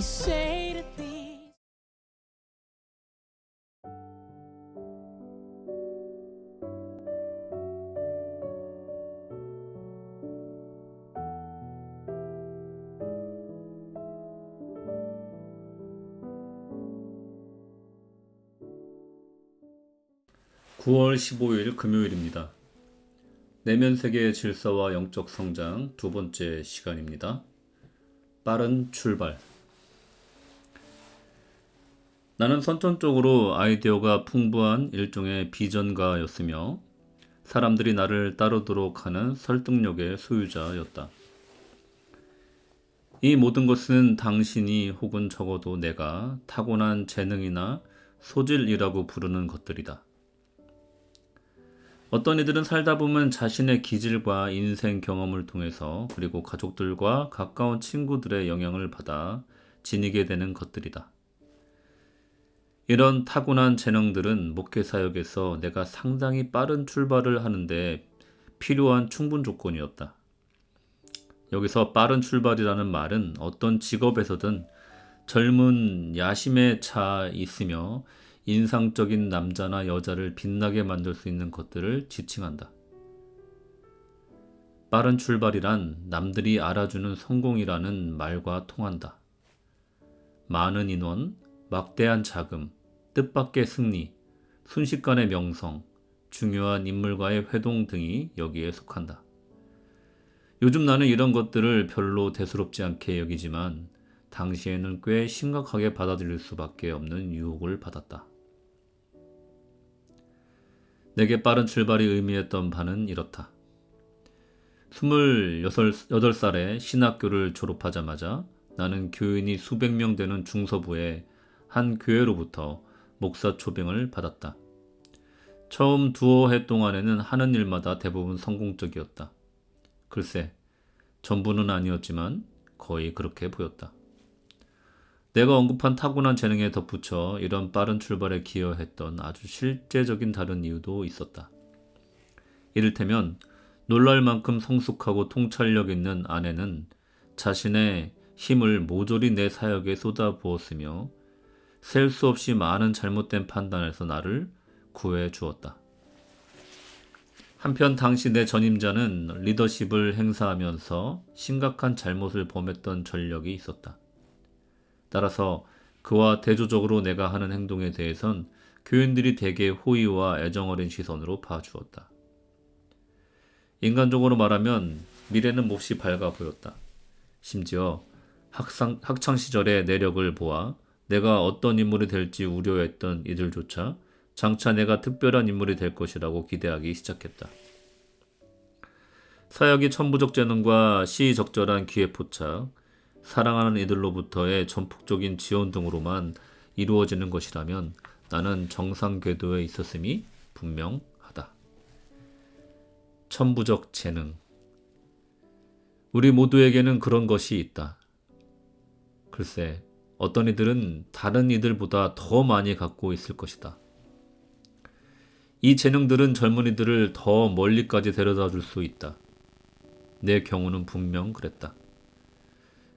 say to these? 9월 15일 금요일입니다. 내면 세계의 질서와 영적 성장 두 번째 시간입니다. 빠른 출발. 나는 선천적으로 아이디어가 풍부한 일종의 비전가였으며 사람들이 나를 따르도록 하는 설득력의 소유자였다. 이 모든 것은 당신이 혹은 적어도 내가 타고난 재능이나 소질이라고 부르는 것들이다. 어떤 이들은 살다 보면 자신의 기질과 인생 경험을 통해서 그리고 가족들과 가까운 친구들의 영향을 받아 지니게 되는 것들이다. 이런 타고난 재능들은 목회 사역에서 내가 상당히 빠른 출발을 하는데 필요한 충분 조건이었다. 여기서 빠른 출발이라는 말은 어떤 직업에서든 젊은 야심에 차 있으며 인상적인 남자나 여자를 빛나게 만들 수 있는 것들을 지칭한다. 빠른 출발이란 남들이 알아주는 성공이라는 말과 통한다. 많은 인원, 막대한 자금, 뜻밖의 승리, 순식간의 명성, 중요한 인물과의 회동 등이 여기에 속한다. 요즘 나는 이런 것들을 별로 대수롭지 않게 여기지만 당시에는 꽤 심각하게 받아들일 수밖에 없는 유혹을 받았다. 내게 빠른 출발이 의미했던 바는 이렇다. 28살에 신학교를 졸업하자마자 나는 교인이 수백 명 되는 중서부의 한 교회로부터 목사 초빙을 받았다. 처음 두어 해 동안에는 하는 일마다 대부분 성공적이었다. 글쎄, 전부는 아니었지만 거의 그렇게 보였다. 내가 언급한 타고난 재능에 덧붙여 이런 빠른 출발에 기여했던 아주 실제적인 다른 이유도 있었다. 이를테면 놀랄 만큼 성숙하고 통찰력 있는 아내는 자신의 힘을 모조리 내 사역에 쏟아부었으며 셀 수 없이 많은 잘못된 판단에서 나를 구해 주었다. 한편 당시 내 전임자는 리더십을 행사하면서 심각한 잘못을 범했던 전력이 있었다. 따라서 그와 대조적으로 내가 하는 행동에 대해선 교인들이 대개 호의와 애정어린 시선으로 봐주었다. 인간적으로 말하면 미래는 몹시 밝아 보였다. 심지어 학창시절의 내력을 보아 내가 어떤 인물이 될지 우려했던 이들조차 장차 내가 특별한 인물이 될 것이라고 기대하기 시작했다. 사역이 천부적 재능과 시의적절한 기회포착, 사랑하는 이들로부터의 전폭적인 지원 등으로만 이루어지는 것이라면 나는 정상 궤도에 있었음이 분명하다. 천부적 재능. 우리 모두에게는 그런 것이 있다. 글쎄, 어떤 이들은 다른 이들보다 더 많이 갖고 있을 것이다. 이 재능들은 젊은이들을 더 멀리까지 데려다 줄 수 있다. 내 경우는 분명 그랬다.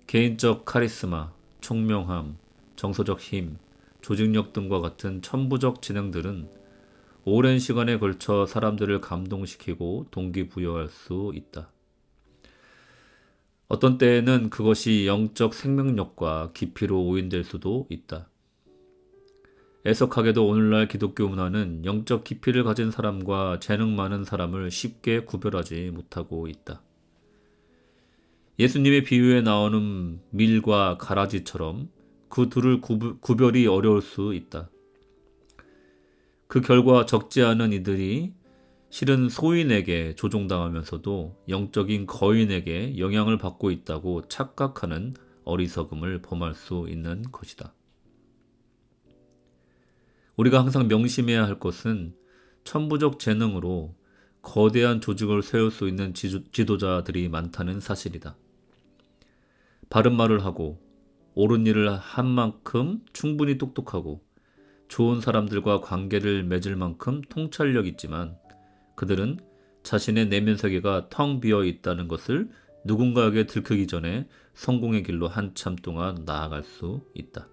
개인적 카리스마, 총명함, 정서적 힘, 조직력 등과 같은 천부적 지능들은 오랜 시간에 걸쳐 사람들을 감동시키고 동기부여할 수 있다. 어떤 때에는 그것이 영적 생명력과 깊이로 오인될 수도 있다. 애석하게도 오늘날 기독교 문화는 영적 깊이를 가진 사람과 재능 많은 사람을 쉽게 구별하지 못하고 있다. 예수님의 비유에 나오는 밀과 가라지처럼 그 둘을 구별이 어려울 수 있다. 그 결과 적지 않은 이들이 실은 소인에게 조종당하면서도 영적인 거인에게 영향을 받고 있다고 착각하는 어리석음을 범할 수 있는 것이다. 우리가 항상 명심해야 할 것은 천부적 재능으로 거대한 조직을 세울 수 있는 지도자들이 많다는 사실이다. 바른 말을 하고 옳은 일을 한 만큼 충분히 똑똑하고 좋은 사람들과 관계를 맺을 만큼 통찰력 있지만 그들은 자신의 내면 세계가 텅 비어 있다는 것을 누군가에게 들키기 전에 성공의 길로 한참 동안 나아갈 수 있다.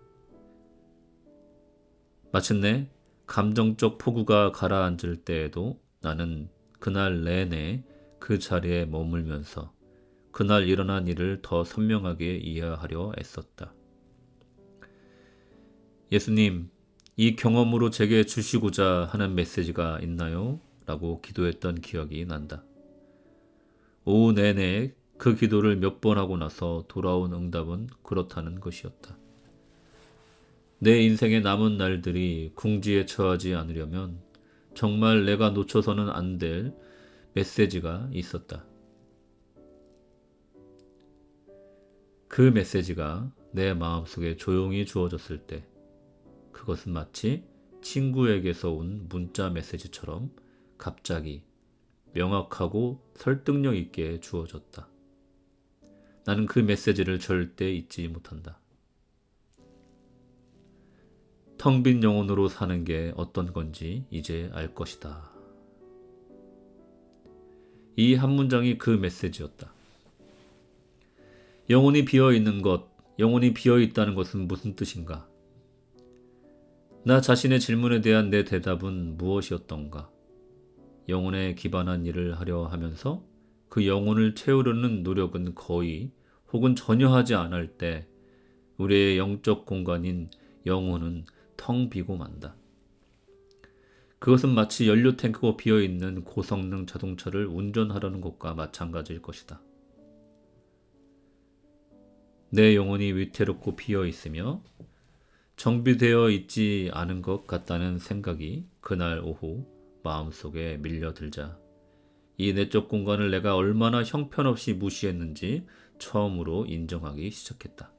마침내 감정적 폭우가 가라앉을 때에도 나는 그날 내내 그 자리에 머물면서 그날 일어난 일을 더 선명하게 이해하려 애썼다. 예수님, 이 경험으로 제게 주시고자 하는 메시지가 있나요? 라고 기도했던 기억이 난다. 오후 내내 그 기도를 몇 번 하고 나서 돌아온 응답은 그렇다는 것이었다. 내 인생의 남은 날들이 궁지에 처하지 않으려면 정말 내가 놓쳐서는 안 될 메시지가 있었다. 그 메시지가 내 마음속에 조용히 주어졌을 때 그것은 마치 친구에게서 온 문자 메시지처럼 갑자기 명확하고 설득력 있게 주어졌다. 나는 그 메시지를 절대 잊지 못한다. 텅 빈 영혼으로 사는 게 어떤 건지 이제 알 것이다. 이 한 문장이 그 메시지였다. 영혼이 비어있는 것, 영혼이 비어있다는 것은 무슨 뜻인가? 나 자신의 질문에 대한 내 대답은 무엇이었던가? 영혼에 기반한 일을 하려 하면서 그 영혼을 채우려는 노력은 거의 혹은 전혀 하지 않을 때 우리의 영적 공간인 영혼은 텅 비고 만다. 그것은 마치 연료 탱크가 비어있는 고성능 자동차를 운전하려는 것과 마찬가지일 것이다. 내 영혼이 위태롭고 비어있으며 정비되어 있지 않은 것 같다는 생각이 그날 오후 마음속에 밀려들자 이 내적 공간을 내가 얼마나 형편없이 무시했는지 처음으로 인정하기 시작했다.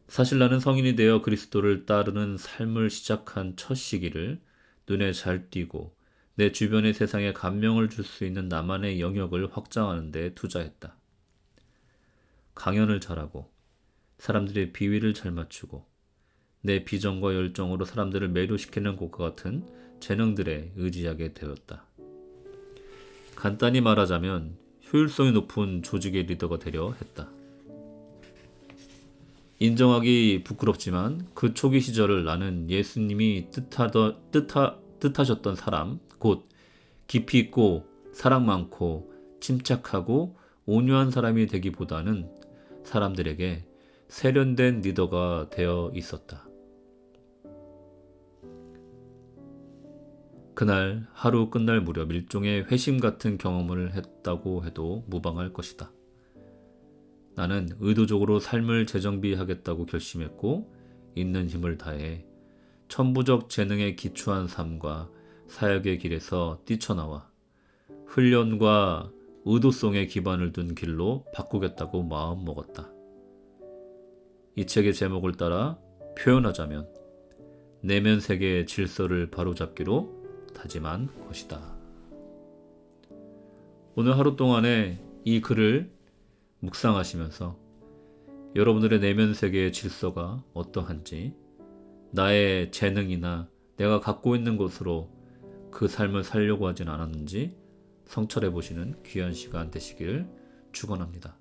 사실 나는 성인이 되어 그리스도를 따르는 삶을 시작한 첫 시기를 눈에 잘 띄고 내 주변의 세상에 감명을 줄 수 있는 나만의 영역을 확장하는 데 투자했다. 강연을 잘하고 사람들의 비위를 잘 맞추고 내 비전과 열정으로 사람들을 매료시키는 것과 같은 재능들에 의지하게 되었다. 간단히 말하자면 효율성이 높은 조직의 리더가 되려 했다. 인정하기 부끄럽지만 그 초기 시절을 나는 예수님이 뜻하셨던 사람, 곧 깊이 있고 사랑 많고 침착하고 온유한 사람이 되기보다는 사람들에게 세련된 리더가 되어 있었다. 그날 하루 끝날 무렵 일종의 회심 같은 경험을 했다고 해도 무방할 것이다. 나는 의도적으로 삶을 재정비하겠다고 결심했고 있는 힘을 다해 천부적 재능에 기초한 삶과 사역의 길에서 뛰쳐나와 훈련과 의도성에 기반을 둔 길로 바꾸겠다고 마음먹었다. 이 책의 제목을 따라 표현하자면 내면 세계의 질서를 바로잡기로 다짐한 것이다. 오늘 하루 동안에 이 글을 묵상하시면서 여러분들의 내면 세계의 질서가 어떠한지 나의 재능이나 내가 갖고 있는 것으로 그 삶을 살려고 하진 않았는지 성찰해 보시는 귀한 시간 되시길 축원합니다.